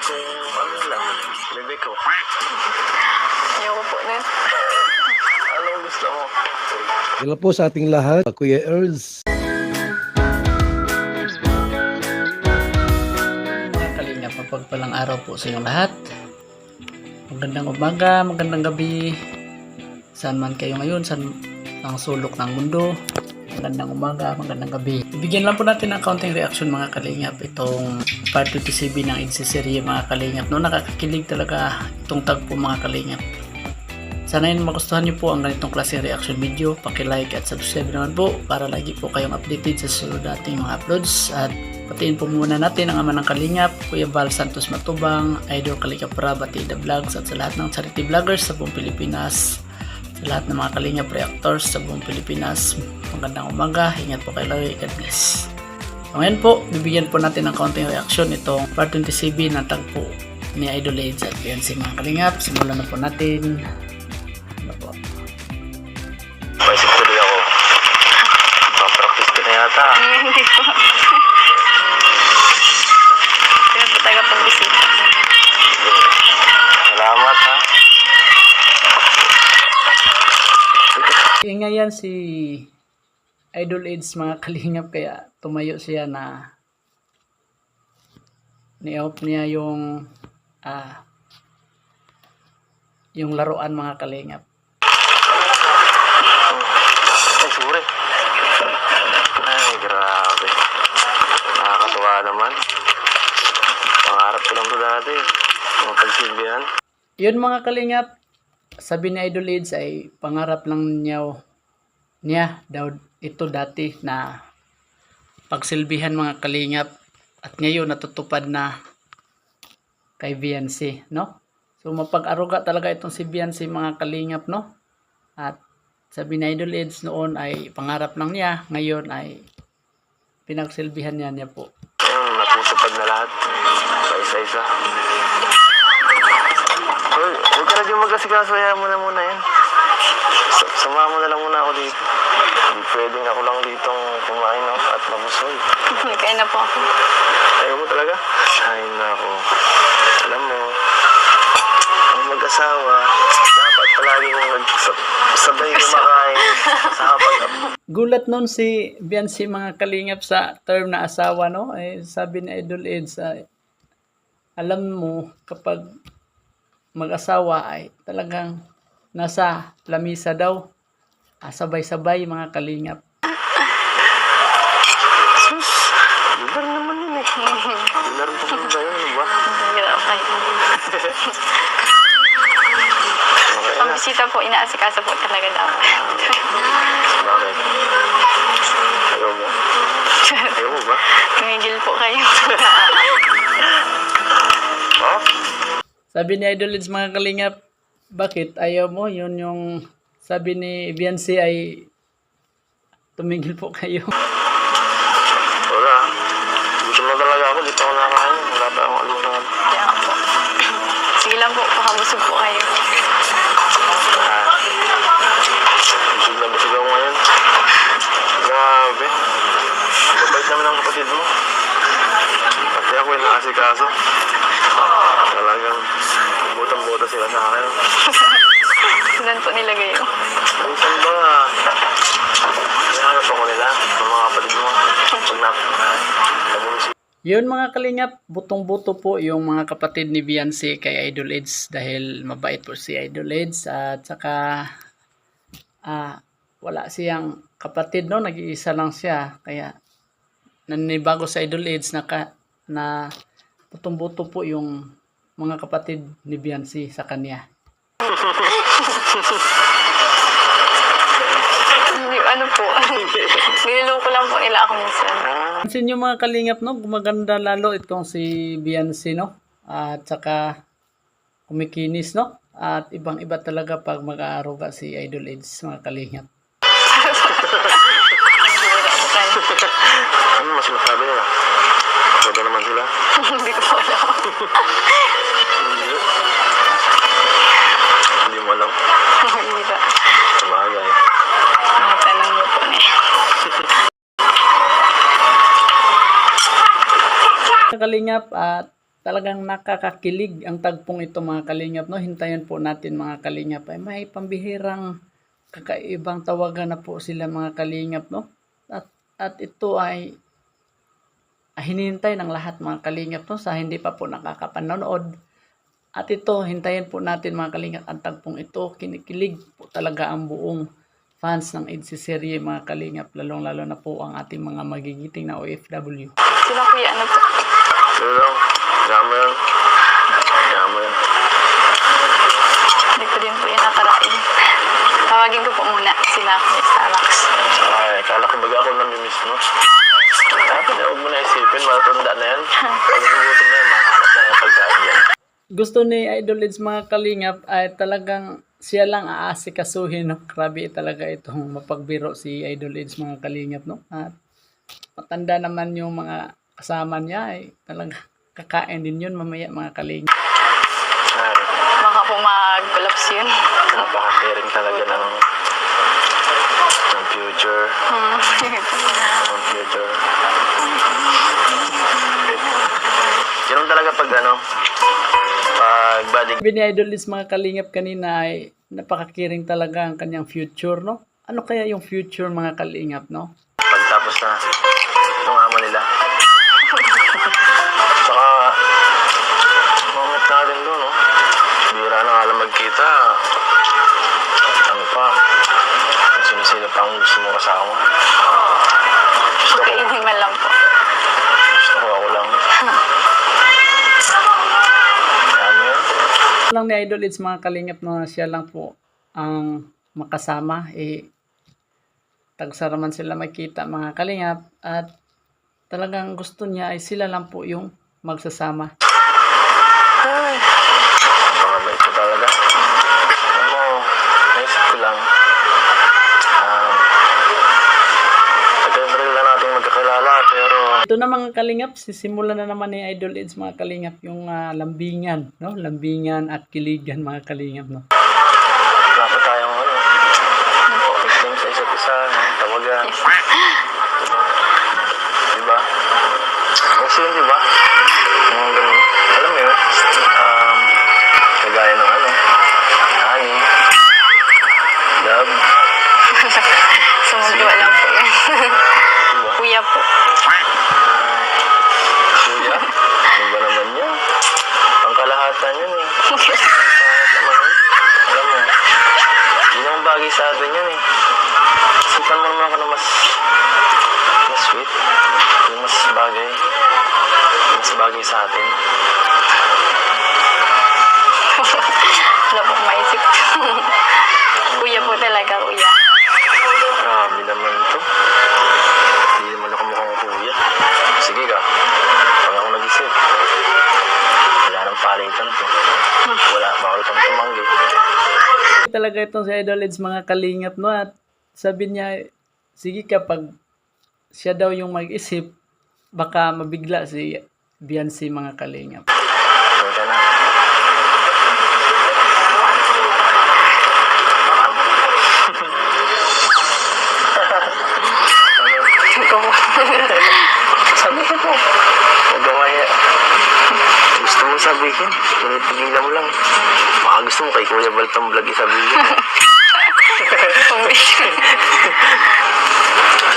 ano lang, bebe ko. Ayoko po nun. Anong gusto mo? Hello po sa ating lahat, Kuya Earls. Mga kalingap, mapagpalang araw po sa inyong lahat. Magandang umaga, magandang gabi. Saan man kayo ngayon, saan ang sulok ng mundo. Magandang umaga, magandang gabi. Ibigyan lang po natin ng counting reaction mga kalingap. Itong part 27 ng Insiserye mga kalingap. No, nakakakilig talaga itong tagpo mga kalingap. Sana yun magustuhan nyo po ang ganitong klaseng reaction video. Paki-like at subscribe naman po para lagi po kayong updated sa sunod nating mga uploads. At patiin po muna natin ang ama ng kalingap, Kuya Val Santos Matubang, Idol Kalingap Rab, Atida Vlogs at sa lahat ng charity vloggers sa buong Pilipinas. Sa lahat ng mga kalingap reactors sa buong Pilipinas. Magandang umaga, ingat po kayo lagi, God bless. So ngayon po, bibigyan po natin ng konting reaction itong part 27 na tagpo ni Idol Aids at Beyonce mga kalingap. Simulan na po natin. Paisip tuloy ako. Papractice ka na yata. Hindi po. Sino po tayo pag-bisita? Salamat ha. Ingay yan si Idol Aids mga kalingap kaya tumayo siya na ni-off niya yung laruan mga kalingap. Ay, sorry. Ay, grabe. Nakakatuwa naman. Pangarap ko lang ito dati. Mga pagsilbihan. Yun mga kalingap, sabi ni Idol Aids ay pangarap lang niya daw ito dati na pagsilbihan mga kalingap at ngayon natutupad na kay Beyonce, no? So mapag-aruga talaga itong si Beyonce mga kalingap, no? At sabi ni Idol Aids noon ay pangarap lang niya, ngayon ay pinagsilbihan niya po. Ayun, natutupad na lahat. Isa-isa. Hoy, huwag ka na dyan mag-asikaso. Hayaan mo na muna yan. Samahan mo na lang muna ako dito. Hindi pwedeng ako lang ditong kumain at mabusoy. Kaya na po ako. Ayaw mo talaga? Ay, nako. Alam mo, ang mag-asawa, dapat palagi kong nagsabay kumakain sa hapag. Gulat nun si Beyonce mga kalingap sa term na asawa, no? Eh, sabi ni Idol Aids, alam mo kapag mag-asawa ay talagang nasa lamisa daw, sabay-sabay mga kalingap. Sus, lugar naman yun eh. Lugar pa kung tayo, ano ba? Okay. Okay na. Pag-bisita po, inaasikaso po talaga dapat. Bakit? Ayaw mo? Ayaw mo ba? Tumigil po kayo. Ha? Sabi ni Idol Aids mga kalingap, bakit ayaw mo? Yun yung sabi ni Beyonce ay tumigil po kayo. Wala. Gusto mo talaga ako. Dito ako nakakain. Wala pa akong alunan. Kaya po. Sige lang po, pakabusog po kayo. Busog na busog ako ngayon. Grabe. Mabait naman ang kapatid mo. Pati ako yung nakasikaso. Talagang butang-buta sila sa akin. Saan po nilagay yun? Minsan ba, nahanap ako nila, ng mga kapatid mo. Pag nabunsi. Yun mga kalingap, butong-buto po yung mga kapatid ni Beyonce kay Idol Aids dahil mabait po si Idol Aids at saka wala siyang kapatid, no? Nag-iisa lang siya kaya nanibago sa Idol Aids na butong-buto po yung mga kapatid ni Beyonce sa kanya. Ano po? Nililoko lang po nila ako minsan. Pansin nyo mga kalingap, no? Gumaganda lalo itong si Beyonce, no? At saka kumikinis, no? At ibang-iba talaga pag mag-aaruga si Idol Aids mga kalingap. Ano mas masabi nila? Pwede naman sila. Hindi ko po alam. Hindi. Hindi mo alam. Hindi ba? Sabagay. Mga tanong mo po na Kalingap at talagang nakakakilig ang tagpong ito mga kalingap, no? Hintayin po natin mga kalingap, ay may pambihirang kakaibang tawagan na po sila mga kalingap, no? At ito ay hinihintay ng lahat mga kalingap, no? Sa hindi pa po nakakapanood. At ito, hintayin po natin mga kalingap ang tagpong ito. Kinikilig po talaga ang buong fans ng EDSA serye mga kalingap, lalong-lalo na po ang ating mga magigiting na OFW. Sila kuya, ano po? Sige lang. Kaya mo yan. Kaya mo yan. Hindi ko din po yun nakarain. Tawagin ko po muna sila kuya Starbucks. Ay, kala ko baga ako namimiss mo. Dapat na huwag mo na isipin, matanda na yan. Pag nagugutom na yan, makahanap na yung pagkain yan. Gusto ni Idol Eds mga kalingap ay talagang siya lang aasikasuhin, no? Grabe talaga itong mapagbiro si Idol Eds mga kalingap, no? At matanda naman yung mga kasama niya ay talaga kakain din yun mamaya mga kalingap. Ay, Baka po mag-collapse yun. napaka-caring talaga ng future. Ng future. Ganun talaga pag pag body. Sabi ni Idol Eds mga kalingap kanina ay napakakiring talaga ang kanyang future, no? Ano kaya yung future mga kalingap, no? Pagtapos na itong ama nila. Saka, moment natin doon, no? Bira na nga lang magkita. Ano pa? Sino-sino pa ang gusto mo kasama? Gusto ko. Kainin man lang po. Gusto ko ako lang. Kaya mo yan? Lang ni Idol Eds mga kalingap na siya lang po ang makasama, tagsaraman sila makita mga kalingap, at talagang gusto niya ay sila lang po yung magsasama. Ay, napakabait ko talaga. Alam mo, naisip ko lang, tagal-tagal na natin magkakilala, pero Ito na mga kalingap, sisimulan na naman ni Idol Eds mga kalingap yung lambingan, no? Lambingan at kiligan mga kalingap, no? dapat tayong fixing sa isa't isa, tawagan. Diba? Kasi yun, diba? Mga ganun. Alam mo yun? Kagaya ng honey, love, Sumugwa lang po yun. diba? Kuya po. Kuya, ano ba naman yan? Pangkalahatan yun eh. Pangkalahatan naman yun. Alam mo, hindi naman bagay sa atin yun eh. Sipan mo naman ako na mas sweet, yung mas bagay sa atin. Wala po maisip. Kuya po talaga, kuya. Grabe naman to. Hindi naman ako mukhang kuya. Sige ka, pag ako nag-isip, wala nang palitan to. Wala, bawal kang tumanggi. Talaga itong si Idol Eds mga kalingap, no? At sabi niya, sige kapag siya daw yung mag-isip, baka mabigla si Beyonce mga kalingap. Sure ka na. Sabi ko po. Huwag ka maya. Gusto mo sabihin, pinipigilan mo lang. Baka gusto mo kay Kuya Baltang Vlog isabihin.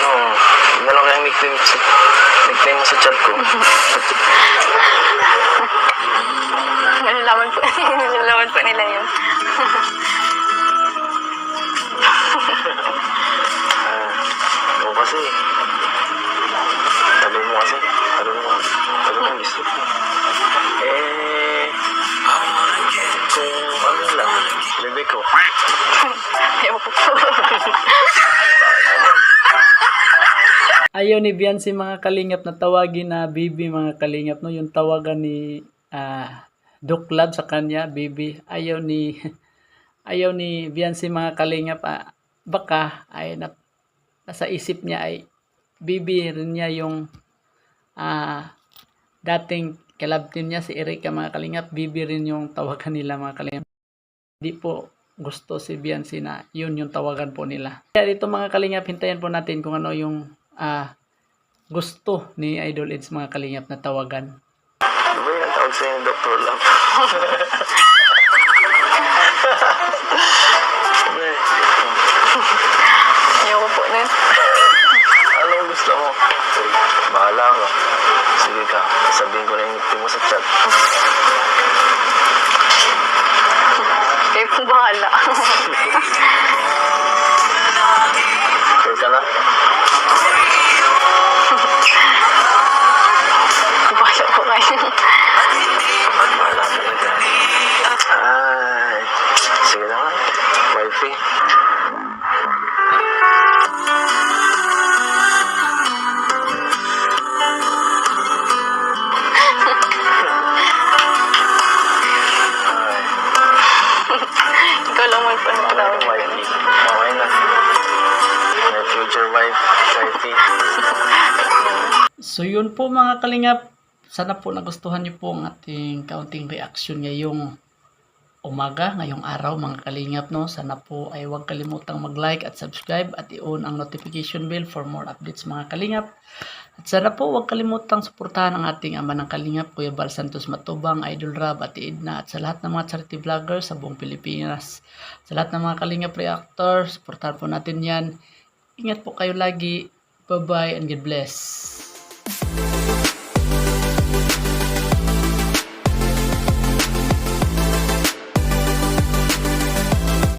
Yun na lang kayang nickname mo sa chat ko. Nalalaman po. Nalalaman po nila yun. Oo kasi. Tagal mo kasi. Tagal mo gusto. Kung ano lang, bebe ko. Ayaw po po. Ayaw ni Beyonce mga kalingap na tawagin na baby mga kalingap, no? Yung tawagan ni Doc Love sa kanya, baby. Ayaw ni Beyonce mga kalingap, baka ay nasa isip niya ay baby rin niya yung dating kalab team niya si Erika mga kalingap, baby rin yung tawagan nila mga kalingap. Hindi po gusto si Beyonce na yun yung tawagan po nila. Kaya dito mga kalingap, hintayin po natin kung ano yung gusto ni Idol Eds mga kalingap na tawagan. Ano ba yan? Tawag tawag sa'yo ni Dr. Love. Be, Ayoko po nun. anong gusto mo? Bahala ka. Sige ka, sabihin ko na yung ngiti mo sa chat. Kayo po bahala. Sure ka na? Bahala po kayo. Bahala talaga. Ay, sige na nga. Wifey. Ay, Ikaw lang may panatawag. wifey. Okay na. My future wife, wifey. So yun po mga kalingap, sana po nagustuhan niyo po ang ating kaunting reaction ngayong umaga, ngayong araw mga kalingap, no? Sana po ay huwag kalimutang mag-like at subscribe at i-on ang notification bell for more updates mga kalingap. At sana po huwag kalimutang suportahan ang ating ama ng kalingap, Kuya Bal Santos Matubang, Idol Rab at Edna, at sa lahat ng mga charity vloggers sa buong Pilipinas. Sa lahat ng mga kalingap reactor, suportahan po natin yan. Ingat po kayo lagi. Bye-bye and God bless.